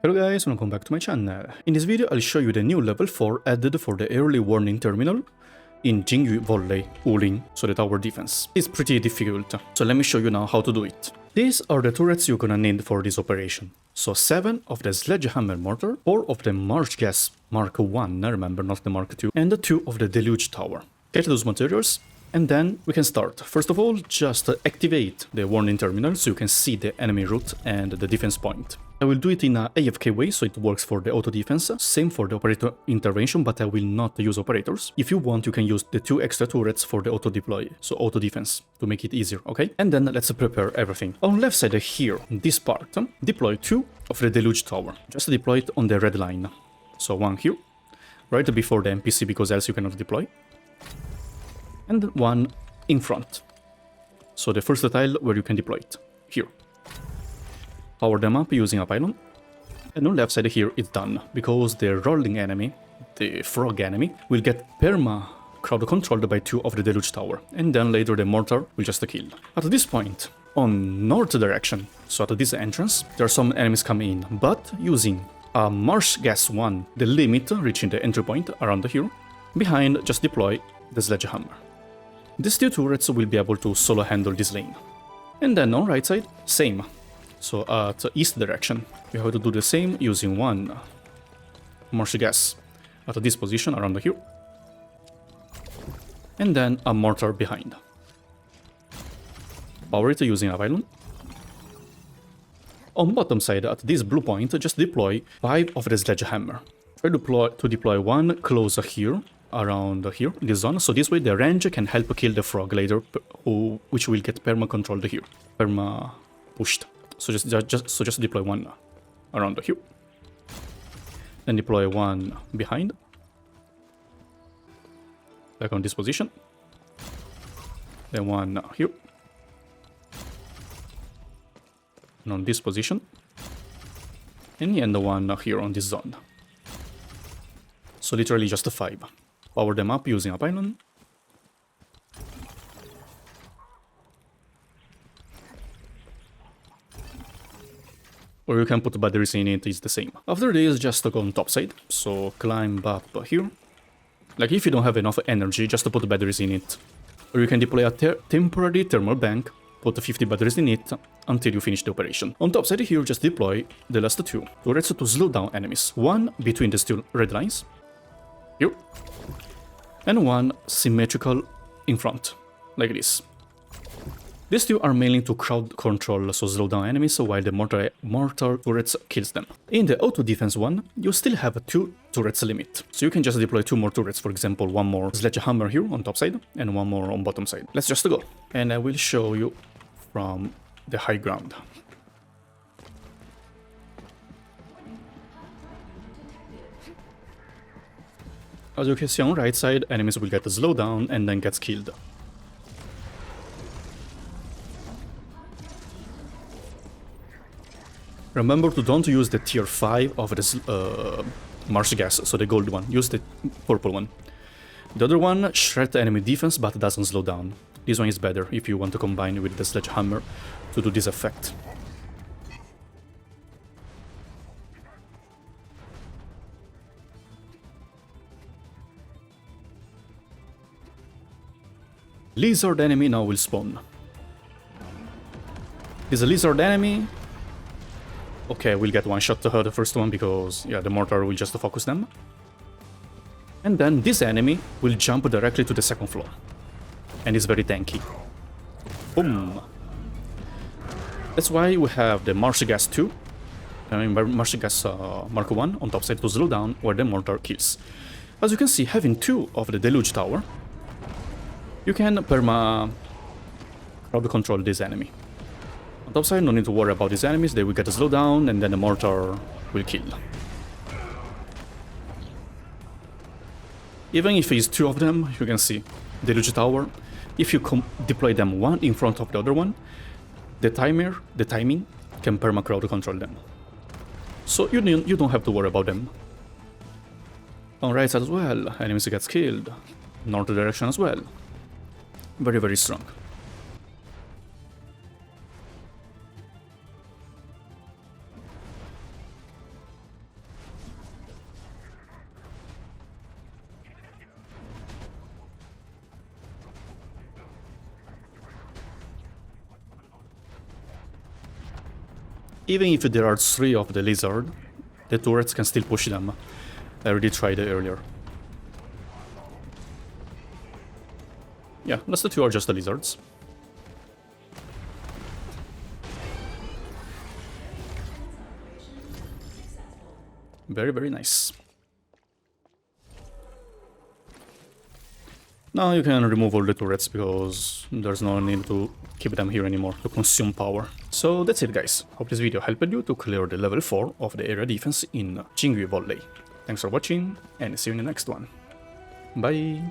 Hello guys, welcome back to my channel. In this video I'll show you the new level 4 added for the early warning terminal in Jingyu Valley Level, so the tower defense. It's pretty difficult, so let me show you now how to do it. These are the turrets you're gonna need for this operation. So 7 of the Sledgehammer Mortar, 4 of the Marsh Gas Mark 1, remember, not the Mark 2, and 2 of the Deluge Tower. Get those materials, and then we can start. First of all, just activate the warning terminal so you can see the enemy route and the defense point. I will do it in a AFK way, so it works for the auto defense. Same for the operator intervention, but I will not use operators. If you want, you can use the 2 extra turrets for the auto deploy, so auto defense, to make it easier, okay? And then let's prepare everything. On left side here, this part, deploy 2 of the Deluge Tower. Just deploy it on the red line. So 1 here, right before the NPC, because else you cannot deploy. And 1 in front. So the first tile where you can deploy it, here. Power them up using a pylon. And on left side here it's done, because the rolling enemy, the frog enemy, will get perma crowd controlled by 2 of the Deluge Tower, and then later the mortar will just kill. At this point, on north direction, so at this entrance, there are some enemies coming in, but using a Marsh Gas 1, the limit reaching the entry point around here, behind just deploy the Sledgehammer. These 2 turrets will be able to solo handle this lane. And then on right side, same. So at east direction, we have to do the same using 1 Marsh Gas at this position around here. And then a mortar behind. Power it using a pylon. On bottom side, at this blue point, just deploy 5 of the Sledgehammer. Try to deploy 1 closer here, around here, in this zone, so this way the range can help kill the frog later, which will get perma controlled here, perma pushed. So just deploy 1 around here, then deploy 1 behind, like on this position, then 1 here, and on this position, and the end 1 here on this zone. So literally just 5. Power them up using a pylon. Or you can put batteries in it, it's the same. After this, just go on top side. So climb up here. Like if you don't have enough energy, just put batteries in it. Or you can deploy a temporary thermal bank, put 50 batteries in it until you finish the operation. On top side here, just deploy the last 2 turrets to slow down enemies. 1 between the 2 red lines, here, and 1 symmetrical in front, like this. These 2 are mainly to crowd control, so slow down enemies, while the mortar turrets kills them. In the auto defense one, you still have a 2 turrets limit, so you can just deploy 2 more turrets, for example 1 more Sledgehammer here on top side, and 1 more on bottom side. Let's just go, and I will show you from the high ground. As you can see on right side, enemies will get slowed down and then gets killed. Remember to don't use the tier 5 of this Marsh Gas, so the gold one, use the purple one. The other one shreds enemy defense but doesn't slow down. This one is better if you want to combine with the Sledgehammer to do this effect. Lizard enemy now will spawn. This lizard enemy, okay, we'll get 1 shot to her, the first one, because yeah, the mortar will just focus them. And then this enemy will jump directly to the 2nd floor, and is very tanky. Boom! That's why we have the Marsh Gas 2, Marsh Gas Mark 1 on top side to slow down where the mortar kills. As you can see, having 2 of the Deluge Tower, you can perma crowd control this enemy. On top side, no need to worry about these enemies, they will get slowed down and then the mortar will kill. Even if it's 2 of them, you can see Deluge Tower, if you deploy them 1 in front of the other one, the timing can perma crowd control them. So you don't have to worry about them. On right side as well, enemies gets killed. North direction as well. Very, very strong. Even if there are 3 of the lizard, the turrets can still push them. I already tried it earlier. Yeah, last 2 are just the lizards. Very, very nice. Now you can remove all the turrets because there's no need to keep them here anymore to consume power. So that's it, guys. Hope this video helped you to clear the level 4 of the area defense in Jingyu Valley. Thanks for watching and see you in the next one. Bye!